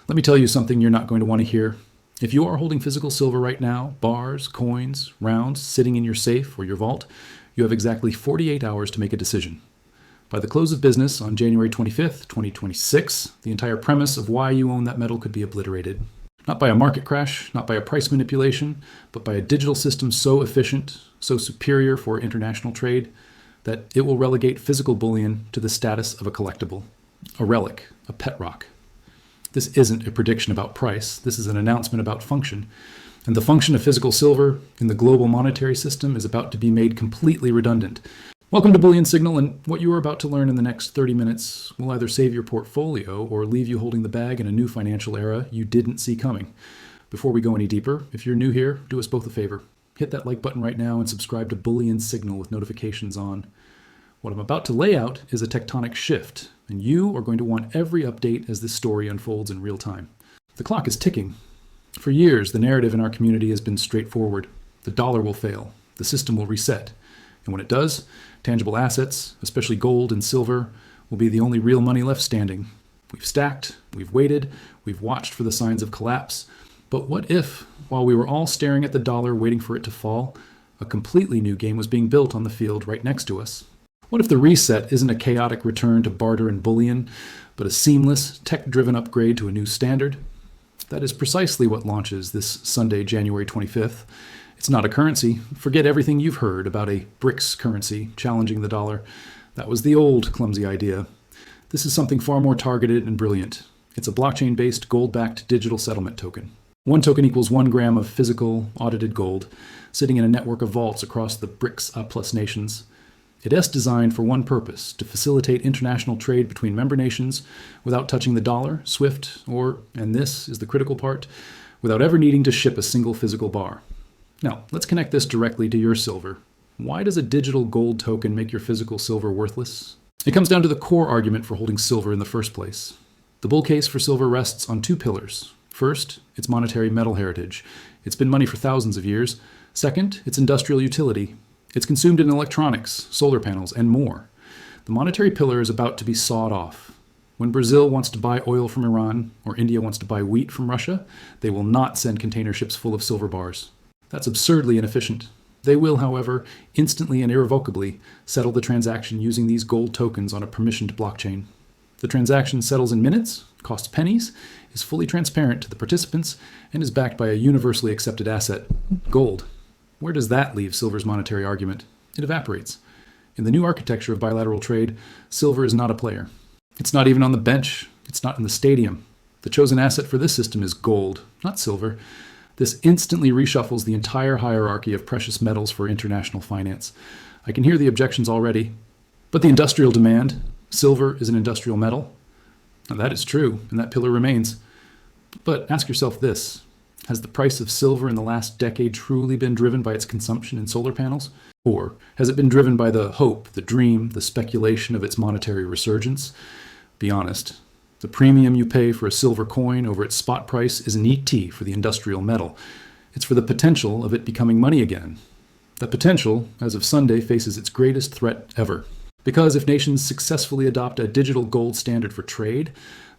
Let me tell you something you're not going to want to hear. If you are holding physical silver right now, bars, coins, rounds, sitting in your safe or your vault, you have exactly 48 hours to make a decision. By the close of business on January 25th, 2026, the entire premise of why you own that metal could be obliterated. Not by a market crash, not by a price manipulation, but by a digital system so efficient, so superior for international trade, that it will relegate physical bullion to the status of a collectible, a relic, a pet rock. This isn't a prediction about price. This is an announcement about function. And the function of physical silver in the global monetary system is about to be made completely redundant. Welcome to Bullion Signal, and what you are about to learn in the next 30 minutes will either save your portfolio or leave you holding the bag in a new financial era you didn't see coming. Before we go any deeper, if you're new here, do us both a favor. Hit that like button right now and subscribe to Bullion Signal with notifications on. What I'm about to lay out is a tectonic shift, and you are going to want every update as this story unfolds in real time. The clock is ticking. For years, the narrative in our community has been straightforward. The dollar will fail. The system will reset. And when it does, tangible assets, especially gold and silver, will be the only real money left standing. We've stacked, we've waited, we've watched for the signs of collapse. But what if, while we were all staring at the dollar waiting for it to fall, a completely new game was being built on the field right next to us? What if the reset isn't a chaotic return to barter and bullion, but a seamless, tech-driven upgrade to a new standard? That is precisely what launches this Sunday, January 25th. It's not a currency. Forget everything you've heard about a BRICS currency challenging the dollar. That was the old, clumsy idea. This is something far more targeted and brilliant. It's a blockchain-based, gold-backed digital settlement token. One token equals 1 gram of physical, audited gold, sitting in a network of vaults across the BRICS plus nations. It is designed for one purpose, to facilitate international trade between member nations without touching the dollar, SWIFT, or, and this is the critical part, without ever needing to ship a single physical bar. Now, let's connect this directly to your silver. Why does a digital gold token make your physical silver worthless? It comes down to the core argument for holding silver in the first place. The bull case for silver rests on two pillars. First, its monetary metal heritage. It's been money for thousands of years. Second, its industrial utility. It's consumed in electronics, solar panels, and more. The monetary pillar is about to be sawed off. When Brazil wants to buy oil from Iran, or India wants to buy wheat from Russia, they will not send container ships full of silver bars. That's absurdly inefficient. They will, however, instantly and irrevocably settle the transaction using these gold tokens on a permissioned blockchain. The transaction settles in minutes, costs pennies, is fully transparent to the participants, and is backed by a universally accepted asset, gold. Where does that leave silver's monetary argument? It evaporates. In the new architecture of bilateral trade, silver is not a player. It's not even on the bench. It's not in the stadium. The chosen asset for this system is gold, not silver. This instantly reshuffles the entire hierarchy of precious metals for international finance. I can hear the objections already. But the industrial demand, silver is an industrial metal. Now that is true, and that pillar remains. But ask yourself this. Has the price of silver in the last decade truly been driven by its consumption in solar panels? Or has it been driven by the hope, the dream, the speculation of its monetary resurgence? Be honest. The premium you pay for a silver coin over its spot price is an ET for the industrial metal. It's for the potential of it becoming money again. That potential, as of Sunday, faces its greatest threat ever. Because if nations successfully adopt a digital gold standard for trade,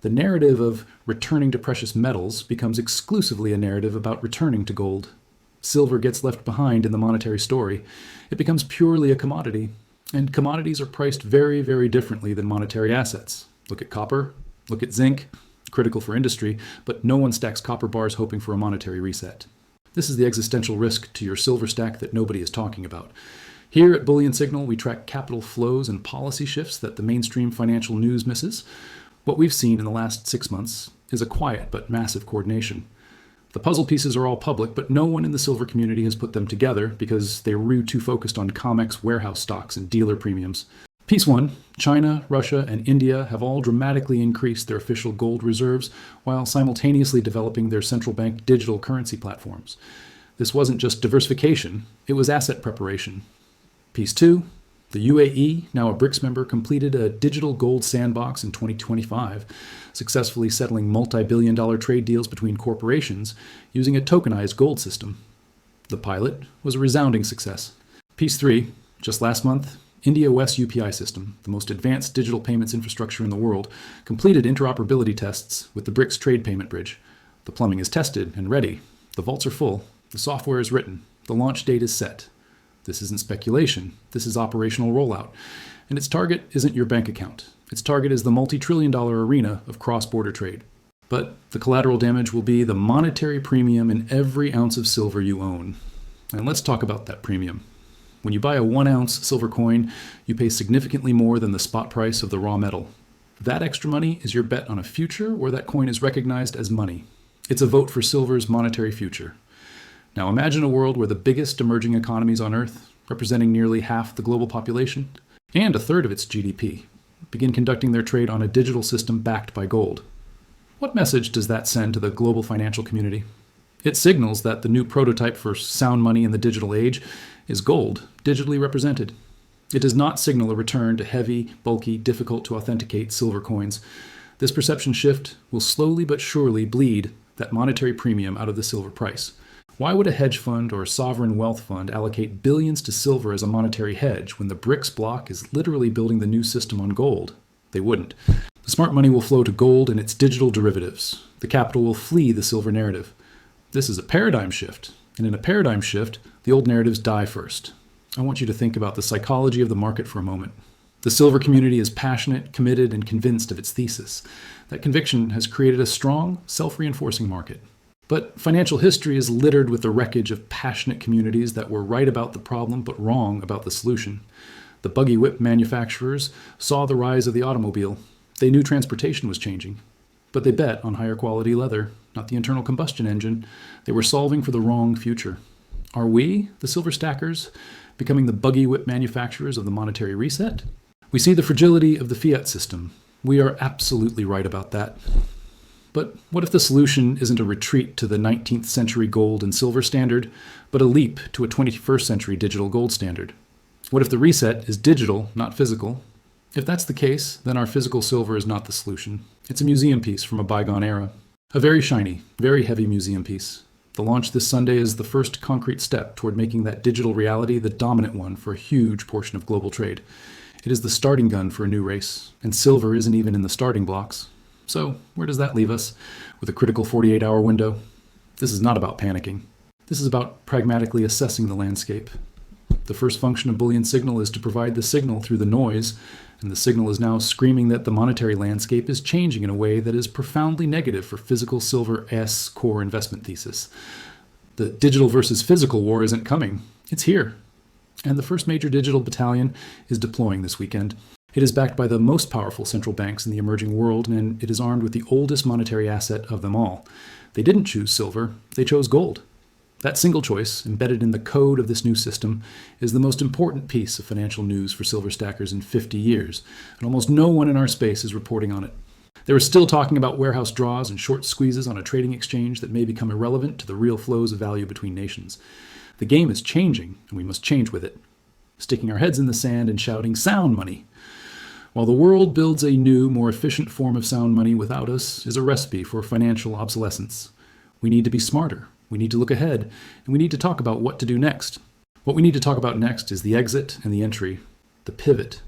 the narrative of returning to precious metals becomes exclusively a narrative about returning to gold. Silver gets left behind in the monetary story. It becomes purely a commodity. And commodities are priced very, very differently than monetary assets. Look at copper, look at zinc, critical for industry, but no one stacks copper bars hoping for a monetary reset. This is the existential risk to your silver stack that nobody is talking about. Here at Bullion Signal, we track capital flows and policy shifts that the mainstream financial news misses. What we've seen in the last 6 months is a quiet but massive coordination. The puzzle pieces are all public, but no one in the silver community has put them together because they were too focused on COMEX warehouse stocks and dealer premiums. Piece 1, China, Russia, and India have all dramatically increased their official gold reserves while simultaneously developing their central bank digital currency platforms. This wasn't just diversification, it was asset preparation. Piece 2, the UAE, now a BRICS member, completed a digital gold sandbox in 2025, successfully settling multi-billion-dollar trade deals between corporations using a tokenized gold system. The pilot was a resounding success. Piece 3, just last month, India-West UPI system, the most advanced digital payments infrastructure in the world, completed interoperability tests with the BRICS trade payment bridge. The plumbing is tested and ready. The vaults are full. The software is written. The launch date is set. This isn't speculation. This is operational rollout. And its target isn't your bank account. Its target is the multi-trillion-dollar arena of cross-border trade. But the collateral damage will be the monetary premium in every ounce of silver you own. And let's talk about that premium. When you buy a 1-ounce silver coin, you pay significantly more than the spot price of the raw metal. That extra money is your bet on a future where that coin is recognized as money. It's a vote for silver's monetary future. Now imagine a world where the biggest emerging economies on Earth, representing nearly half the global population and a third of its GDP, begin conducting their trade on a digital system backed by gold. What message does that send to the global financial community? It signals that the new prototype for sound money in the digital age is gold, digitally represented. It does not signal a return to heavy, bulky, difficult to authenticate silver coins. This perception shift will slowly but surely bleed that monetary premium out of the silver price. Why would a hedge fund or a sovereign wealth fund allocate billions to silver as a monetary hedge when the BRICS bloc is literally building the new system on gold? They wouldn't. The smart money will flow to gold and its digital derivatives. The capital will flee the silver narrative. This is a paradigm shift, and in a paradigm shift, the old narratives die first. I want you to think about the psychology of the market for a moment. The silver community is passionate, committed, and convinced of its thesis. That conviction has created a strong, self-reinforcing market. But financial history is littered with the wreckage of passionate communities that were right about the problem but wrong about the solution. The buggy whip manufacturers saw the rise of the automobile. They knew transportation was changing. But they bet on higher quality leather, not the internal combustion engine. They were solving for the wrong future. Are we, the silver stackers, becoming the buggy whip manufacturers of the monetary reset? We see the fragility of the fiat system. We are absolutely right about that. But what if the solution isn't a retreat to the 19th century gold and silver standard, but a leap to a 21st century digital gold standard? What if the reset is digital, not physical? If that's the case, then our physical silver is not the solution. It's a museum piece from a bygone era. A very shiny, very heavy museum piece. The launch this Sunday is the first concrete step toward making that digital reality the dominant one for a huge portion of global trade. It is the starting gun for a new race, and silver isn't even in the starting blocks. So where does that leave us? With a critical 48-hour window? This is not about panicking. This is about pragmatically assessing the landscape. The first function of Bullion signal is to provide the signal through the noise, and the signal is now screaming that the monetary landscape is changing in a way that is profoundly negative for physical silver's core investment thesis. The digital versus physical war isn't coming. It's here. And the first major digital battalion is deploying this weekend. It is backed by the most powerful central banks in the emerging world, and it is armed with the oldest monetary asset of them all. They didn't choose silver, they chose gold. That single choice, embedded in the code of this new system, is the most important piece of financial news for silver stackers in 50 years, and almost no one in our space is reporting on it. They were still talking about warehouse draws and short squeezes on a trading exchange that may become irrelevant to the real flows of value between nations. The game is changing, and we must change with it, sticking our heads in the sand and shouting, "Sound money!" While the world builds a new, more efficient form of sound money without us is a recipe for financial obsolescence. We need to be smarter. We need to look ahead, and we need to talk about what to do next. What we need to talk about next is the exit and the entry, the pivot,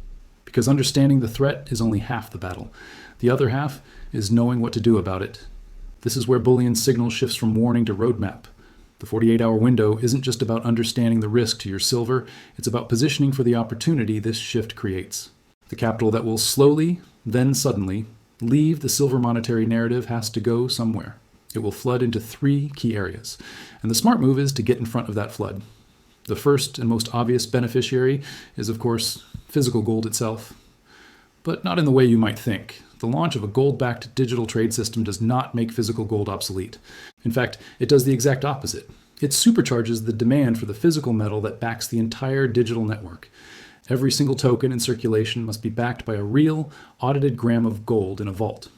because understanding the threat is only half the battle. The other half is knowing what to do about it. This is where Bullion signal shifts from warning to roadmap. The 48-hour window isn't just about understanding the risk to your silver, it's about positioning for the opportunity this shift creates. The capital that will slowly, then suddenly, leave the silver monetary narrative has to go somewhere. It will flood into 3 key areas, and the smart move is to get in front of that flood. The first and most obvious beneficiary is, of course, physical gold itself, but not in the way you might think. The launch of a gold-backed digital trade system does not make physical gold obsolete. In fact, it does the exact opposite. It supercharges the demand for the physical metal that backs the entire digital network. Every single token in circulation must be backed by a real, audited gram of gold in a vault.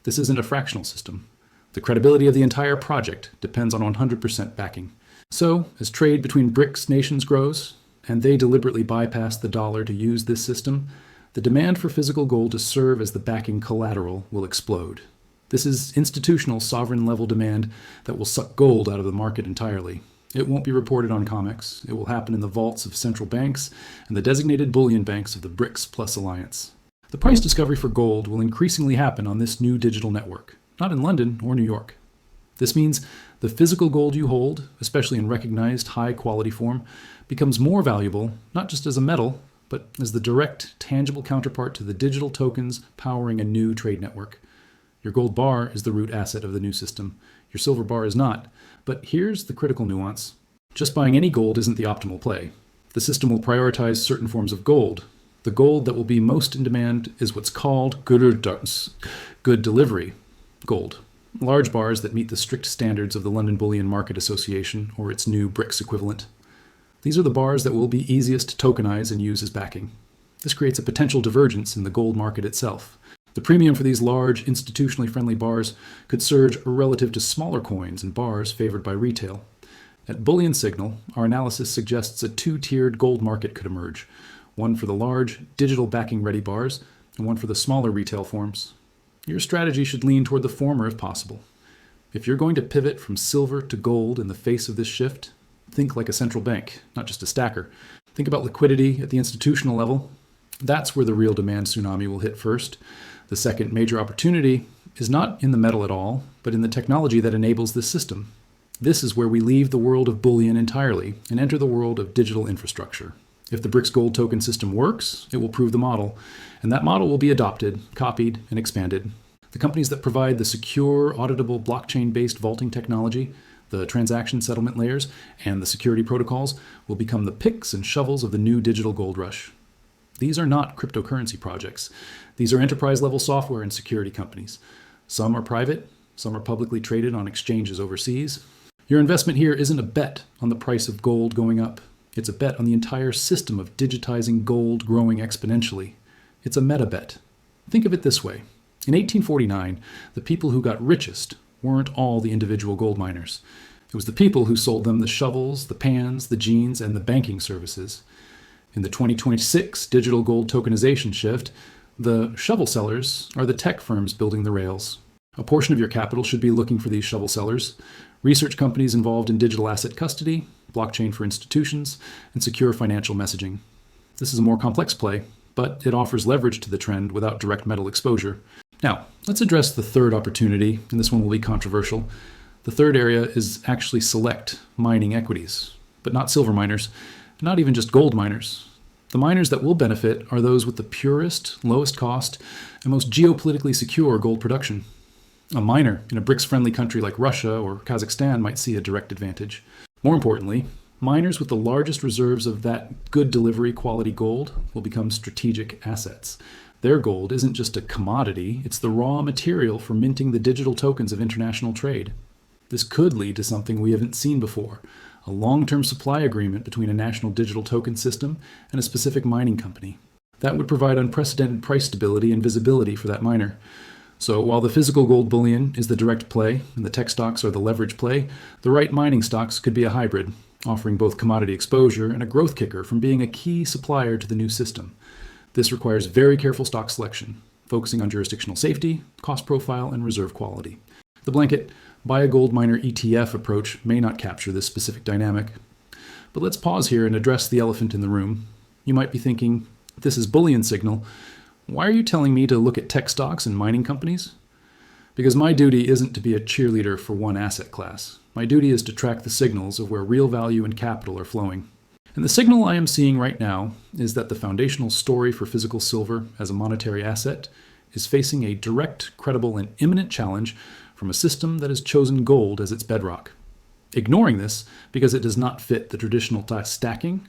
This isn't a fractional system. The credibility of the entire project depends on 100% backing. So, as trade between BRICS nations grows, and they deliberately bypass the dollar to use this system, the demand for physical gold to serve as the backing collateral will explode. This is institutional sovereign-level demand that will suck gold out of the market entirely. It won't be reported on comics. It will happen in the vaults of central banks and the designated bullion banks of the BRICS Plus Alliance. The price discovery for gold will increasingly happen on this new digital network, not in London or New York. This means the physical gold you hold, especially in recognized high-quality form, becomes more valuable, not just as a metal, but as the direct, tangible counterpart to the digital tokens powering a new trade network. Your gold bar is the root asset of the new system. Your silver bar is not. But here's the critical nuance. Just buying any gold isn't the optimal play. The system will prioritize certain forms of gold. The gold that will be most in demand is what's called good delivery gold. Large bars that meet the strict standards of the London Bullion Market Association or its new BRICS equivalent. These are the bars that will be easiest to tokenize and use as backing. This creates a potential divergence in the gold market itself. The premium for these large, institutionally friendly bars could surge relative to smaller coins and bars favored by retail. At Bullion Signal, our analysis suggests a two-tiered gold market could emerge, one for the large, digital backing-ready bars, and one for the smaller retail forms. Your strategy should lean toward the former if possible. If you're going to pivot from silver to gold in the face of this shift, think like a central bank, not just a stacker. Think about liquidity at the institutional level. That's where the real demand tsunami will hit first. The second major opportunity is not in the metal at all, but in the technology that enables this system. This is where we leave the world of bullion entirely and enter the world of digital infrastructure. If the BRICS gold token system works, it will prove the model, and that model will be adopted, copied, and expanded. The companies that provide the secure, auditable, blockchain-based vaulting technology, the transaction settlement layers, and the security protocols will become the picks and shovels of the new digital gold rush. These are not cryptocurrency projects. These are enterprise-level software and security companies. Some are private, some are publicly traded on exchanges overseas. Your investment here isn't a bet on the price of gold going up. It's a bet on the entire system of digitizing gold growing exponentially. It's a meta bet. Think of it this way. In 1849, the people who got richest weren't all the individual gold miners. It was the people who sold them the shovels, the pans, the jeans, and the banking services. In the 2026 digital gold tokenization shift, the shovel sellers are the tech firms building the rails. A portion of your capital should be looking for these shovel sellers, research companies involved in digital asset custody, blockchain for institutions, and secure financial messaging. This is a more complex play, but it offers leverage to the trend without direct metal exposure. Now, let's address the third opportunity, and this one will be controversial. The third area is actually select mining equities, but not silver miners, not even just gold miners. The miners that will benefit are those with the purest, lowest cost, and most geopolitically secure gold production. A miner in a BRICS-friendly country like Russia or Kazakhstan might see a direct advantage. More importantly, miners with the largest reserves of that good delivery quality gold will become strategic assets. Their gold isn't just a commodity, it's the raw material for minting the digital tokens of international trade. This could lead to something we haven't seen before, a long-term supply agreement between a national digital token system and a specific mining company. That would provide unprecedented price stability and visibility for that miner. So while the physical gold bullion is the direct play and the tech stocks are the leverage play, the right mining stocks could be a hybrid, offering both commodity exposure and a growth kicker from being a key supplier to the new system. This requires very careful stock selection, focusing on jurisdictional safety, cost profile, and reserve quality. The blanket buy a gold miner ETF approach may not capture this specific dynamic. But let's pause here and address the elephant in the room. You might be thinking, this is Bullion Signal. Why are you telling me to look at tech stocks and mining companies? Because my duty isn't to be a cheerleader for one asset class. My duty is to track the signals of where real value and capital are flowing. And the signal I am seeing right now is that the foundational story for physical silver as a monetary asset is facing a direct, credible, and imminent challenge from a system that has chosen gold as its bedrock. Ignoring this because it does not fit the traditional stacking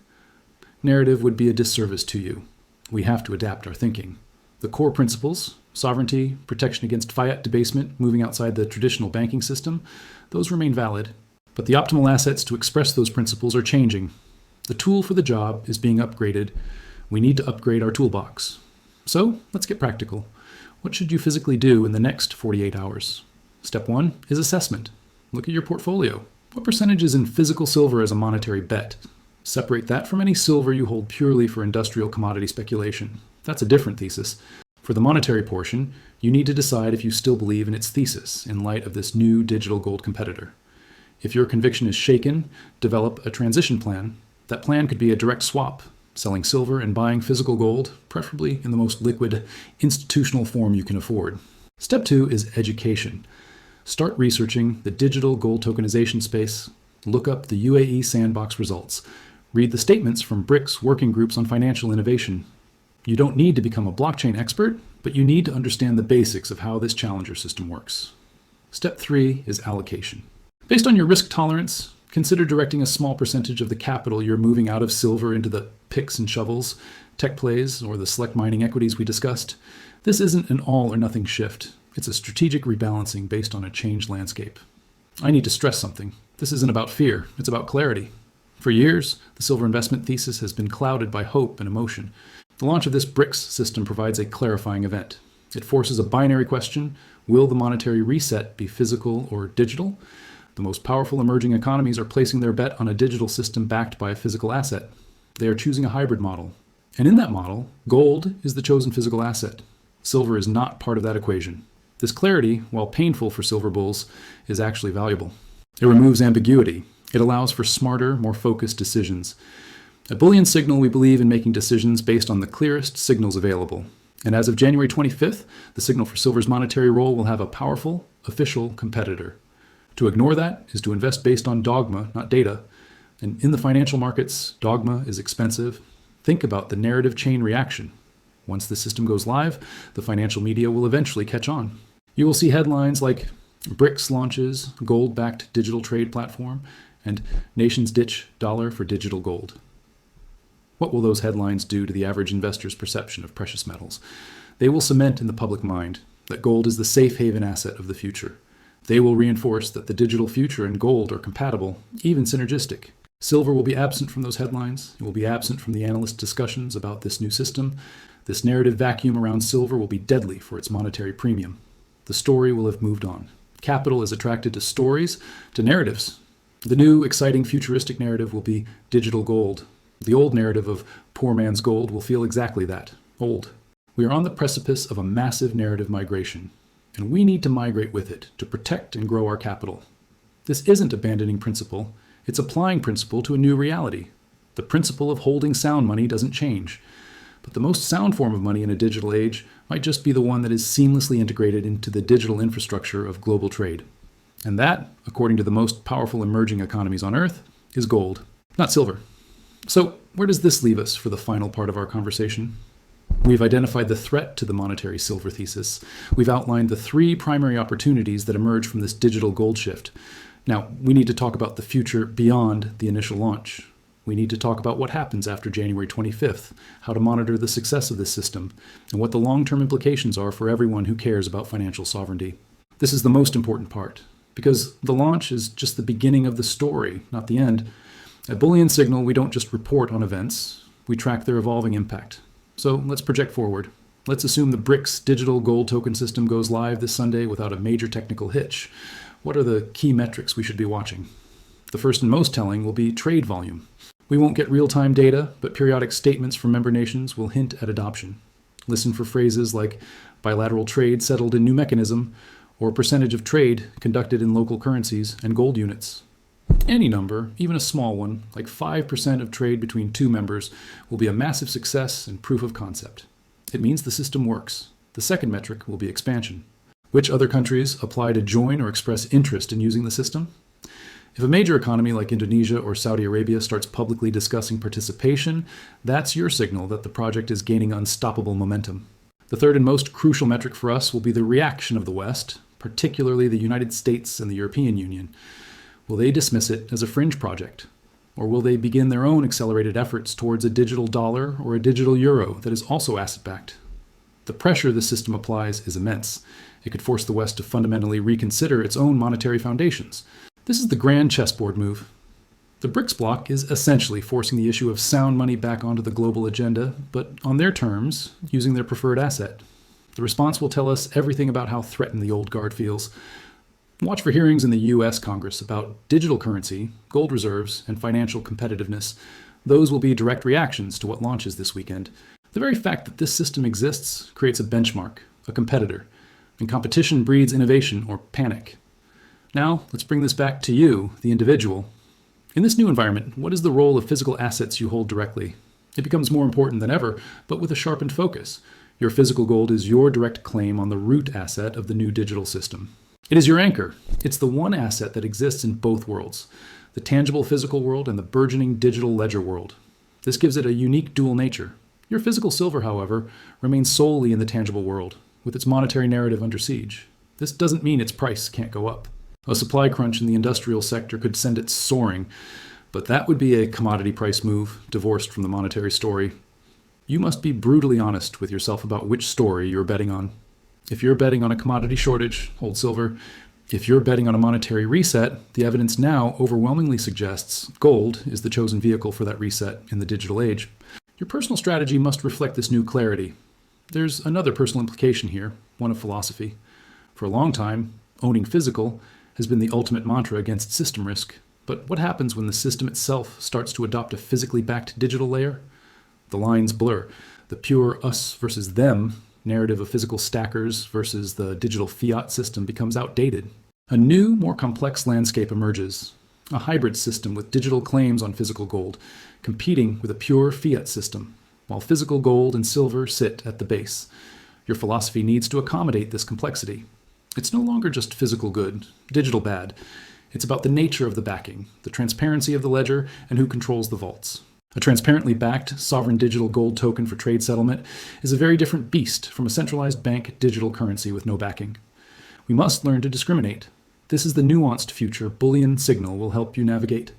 narrative would be a disservice to you. We have to adapt our thinking. The core principles, sovereignty, protection against fiat debasement, moving outside the traditional banking system, those remain valid. But the optimal assets to express those principles are changing. The tool for the job is being upgraded. We need to upgrade our toolbox. So let's get practical. What should you physically do in the next 48 hours? Step 1 is assessment. Look at your portfolio. What percentage is in physical silver as a monetary bet? Separate that from any silver you hold purely for industrial commodity speculation. That's a different thesis. For the monetary portion, you need to decide if you still believe in its thesis in light of this new digital gold competitor. If your conviction is shaken, develop a transition plan. That plan could be a direct swap, selling silver and buying physical gold, preferably in the most liquid, institutional form you can afford. Step 2 is education. Start researching the digital gold tokenization space. Look up the UAE sandbox results. Read the statements from BRICS working groups on financial innovation. You don't need to become a blockchain expert, but you need to understand the basics of how this challenger system works. Step 3 is allocation. Based on your risk tolerance, consider directing a small percentage of the capital you're moving out of silver into the picks and shovels, tech plays, or the select mining equities we discussed. This isn't an all or nothing shift. It's a strategic rebalancing based on a changed landscape. I need to stress something. This isn't about fear. It's about clarity. For years, the silver investment thesis has been clouded by hope and emotion. The launch of this BRICS system provides a clarifying event. It forces a binary question: will the monetary reset be physical or digital? The most powerful emerging economies are placing their bet on a digital system backed by a physical asset. They are choosing a hybrid model. And in that model, gold is the chosen physical asset. Silver is not part of that equation. This clarity, while painful for silver bulls, is actually valuable. It removes ambiguity. It allows for smarter, more focused decisions. At Bullion Signal, we believe in making decisions based on the clearest signals available. And as of January 25th, the signal for silver's monetary role will have a powerful, official competitor. To ignore that is to invest based on dogma, not data. And in the financial markets, dogma is expensive. Think about the narrative chain reaction. Once the system goes live, the financial media will eventually catch on. You will see headlines like BRICS launches gold-backed digital trade platform and nations ditch dollar for digital gold. What will those headlines do to the average investor's perception of precious metals? They will cement in the public mind that gold is the safe haven asset of the future. They will reinforce that the digital future and gold are compatible, even synergistic. Silver will be absent from those headlines. It will be absent from the analyst discussions about this new system. This narrative vacuum around silver will be deadly for its monetary premium. The story will have moved on. Capital is attracted to stories, to narratives. The new, exciting, futuristic narrative will be digital gold. The old narrative of poor man's gold will feel exactly that, old. We are on the precipice of a massive narrative migration, and we need to migrate with it to protect and grow our capital. This isn't abandoning principle, it's applying principle to a new reality. The principle of holding sound money doesn't change, but the most sound form of money in a digital age might just be the one that is seamlessly integrated into the digital infrastructure of global trade. And that, according to the most powerful emerging economies on Earth, is gold, not silver. So where does this leave us for the final part of our conversation? We've identified the threat to the monetary silver thesis. We've outlined the 3 primary opportunities that emerge from this digital gold shift. Now, we need to talk about the future beyond the initial launch. We need to talk about what happens after January 25th, how to monitor the success of this system, and what the long-term implications are for everyone who cares about financial sovereignty. This is the most important part, because the launch is just the beginning of the story, not the end. At Bullion Signal, we don't just report on events, we track their evolving impact. So let's project forward. Let's assume the BRICS digital gold token system goes live this Sunday without a major technical hitch. What are the key metrics we should be watching? The first and most telling will be trade volume. We won't get real-time data, but periodic statements from member nations will hint at adoption. Listen for phrases like bilateral trade settled in new mechanism, or percentage of trade conducted in local currencies and gold units. Any number, even a small one, like 5% of trade between 2 members, will be a massive success and proof of concept. It means the system works. The second metric will be expansion. Which other countries apply to join or express interest in using the system? If a major economy like Indonesia or Saudi Arabia starts publicly discussing participation, that's your signal that the project is gaining unstoppable momentum. The third and most crucial metric for us will be the reaction of the West, particularly the United States and the European Union. Will they dismiss it as a fringe project? Or will they begin their own accelerated efforts towards a digital dollar or a digital euro that is also asset-backed? The pressure the system applies is immense. It could force the West to fundamentally reconsider its own monetary foundations. This is the grand chessboard move. The BRICS bloc is essentially forcing the issue of sound money back onto the global agenda, but on their terms, using their preferred asset. The response will tell us everything about how threatened the old guard feels. Watch for hearings in the U.S. Congress about digital currency, gold reserves, and financial competitiveness. Those will be direct reactions to what launches this weekend. The very fact that this system exists creates a benchmark, a competitor, and competition breeds innovation or panic. Now, let's bring this back to you, the individual. In this new environment, what is the role of physical assets you hold directly? It becomes more important than ever, but with a sharpened focus. Your physical gold is your direct claim on the root asset of the new digital system. It is your anchor. It's the one asset that exists in both worlds, the tangible physical world and the burgeoning digital ledger world. This gives it a unique dual nature. Your physical silver, however, remains solely in the tangible world, with its monetary narrative under siege. This doesn't mean its price can't go up. A supply crunch in the industrial sector could send it soaring, but that would be a commodity price move, divorced from the monetary story. You must be brutally honest with yourself about which story you're betting on. If you're betting on a commodity shortage, hold silver. If you're betting on a monetary reset, the evidence now overwhelmingly suggests gold is the chosen vehicle for that reset in the digital age. Your personal strategy must reflect this new clarity. There's another personal implication here, one of philosophy. For a long time, owning physical has been the ultimate mantra against system risk. But what happens when the system itself starts to adopt a physically backed digital layer? The lines blur. The pure us versus them narrative of physical stackers versus the digital fiat system becomes outdated. A new, more complex landscape emerges. A hybrid system with digital claims on physical gold, competing with a pure fiat system, while physical gold and silver sit at the base. Your philosophy needs to accommodate this complexity. It's no longer just physical good, digital bad. It's about the nature of the backing, the transparency of the ledger, and who controls the vaults. A transparently backed, sovereign digital gold token for trade settlement is a very different beast from a centralized bank digital currency with no backing. We must learn to discriminate. This is the nuanced future Bullion signal will help you navigate.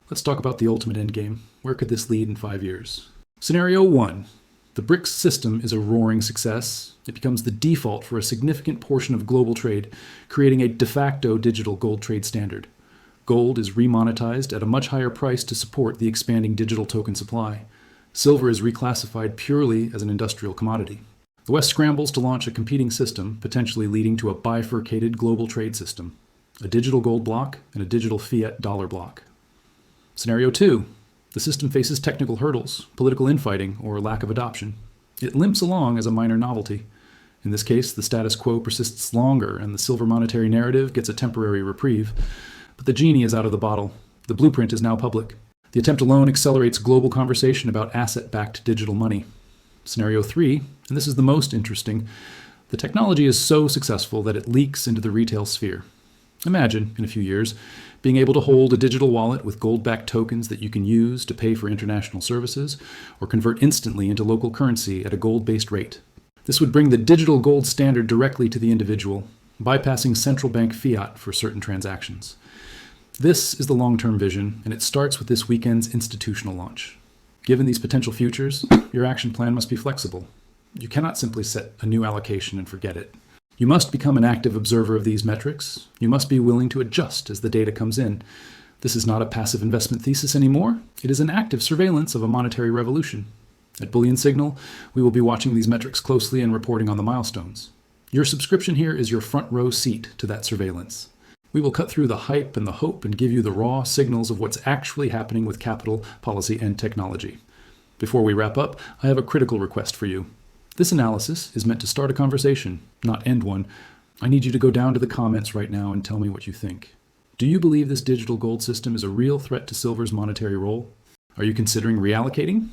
Let's talk about the ultimate endgame. Where could this lead in 5 years? Scenario 1. The BRICS system is a roaring success. It becomes the default for a significant portion of global trade, creating a de facto digital gold trade standard. Gold is remonetized at a much higher price to support the expanding digital token supply. Silver is reclassified purely as an industrial commodity. The West scrambles to launch a competing system, potentially leading to a bifurcated global trade system, a digital gold block and a digital fiat dollar block. Scenario 2. The system faces technical hurdles, political infighting, or lack of adoption. It limps along as a minor novelty. In this case, the status quo persists longer and the silver monetary narrative gets a temporary reprieve. But the genie is out of the bottle. The blueprint is now public. The attempt alone accelerates global conversation about asset-backed digital money. Scenario 3, and this is the most interesting, the technology is so successful that it leaks into the retail sphere. Imagine, in a few years, being able to hold a digital wallet with gold-backed tokens that you can use to pay for international services or convert instantly into local currency at a gold-based rate. This would bring the digital gold standard directly to the individual, bypassing central bank fiat for certain transactions. This is the long-term vision, and it starts with this weekend's institutional launch. Given these potential futures, your action plan must be flexible. You cannot simply set a new allocation and forget it. You must become an active observer of these metrics. You must be willing to adjust as the data comes in. This is not a passive investment thesis anymore. It is an active surveillance of a monetary revolution. At Bullion Signal, we will be watching these metrics closely and reporting on the milestones. Your subscription here is your front row seat to that surveillance. We will cut through the hype and the hope and give you the raw signals of what's actually happening with capital, policy, and technology. Before we wrap up, I have a critical request for you. This analysis is meant to start a conversation, not end one. I need you to go down to the comments right now and tell me what you think. Do you believe this digital gold system is a real threat to silver's monetary role? Are you considering reallocating?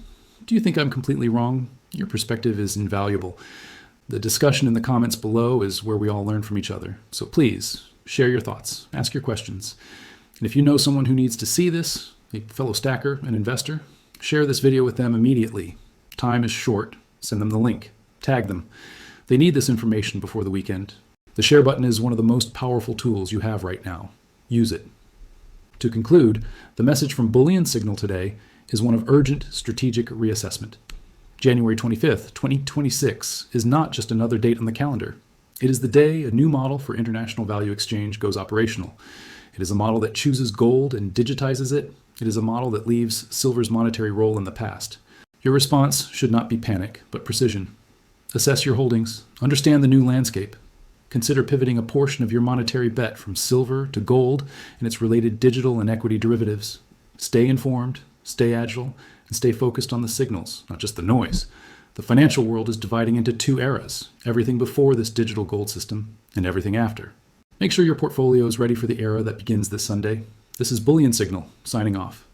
Do you think I'm completely wrong? Your perspective is invaluable. The discussion in the comments below is where we all learn from each other. So please, share your thoughts, ask your questions. And if you know someone who needs to see this, a fellow stacker, an investor, share this video with them immediately. Time is short. Send them the link. Tag them. They need this information before the weekend. The share button is one of the most powerful tools you have right now. Use it. To conclude, the message from Bullion Signal today is one of urgent strategic reassessment. January 25th, 2026 is not just another date on the calendar. It is the day a new model for international value exchange goes operational. It is a model that chooses gold and digitizes it. It is a model that leaves silver's monetary role in the past. Your response should not be panic, but precision. Assess your holdings. Understand the new landscape. Consider pivoting a portion of your monetary bet from silver to gold and its related digital and equity derivatives. Stay informed, stay agile, and stay focused on the signals, not just the noise. The financial world is dividing into two eras, everything before this digital gold system and everything after. Make sure your portfolio is ready for the era that begins this Sunday. This is Bullion Signal, signing off.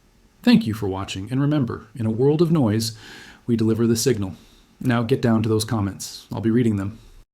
Thank you for watching, and remember, in a world of noise, we deliver the signal. Now get down to those comments. I'll be reading them.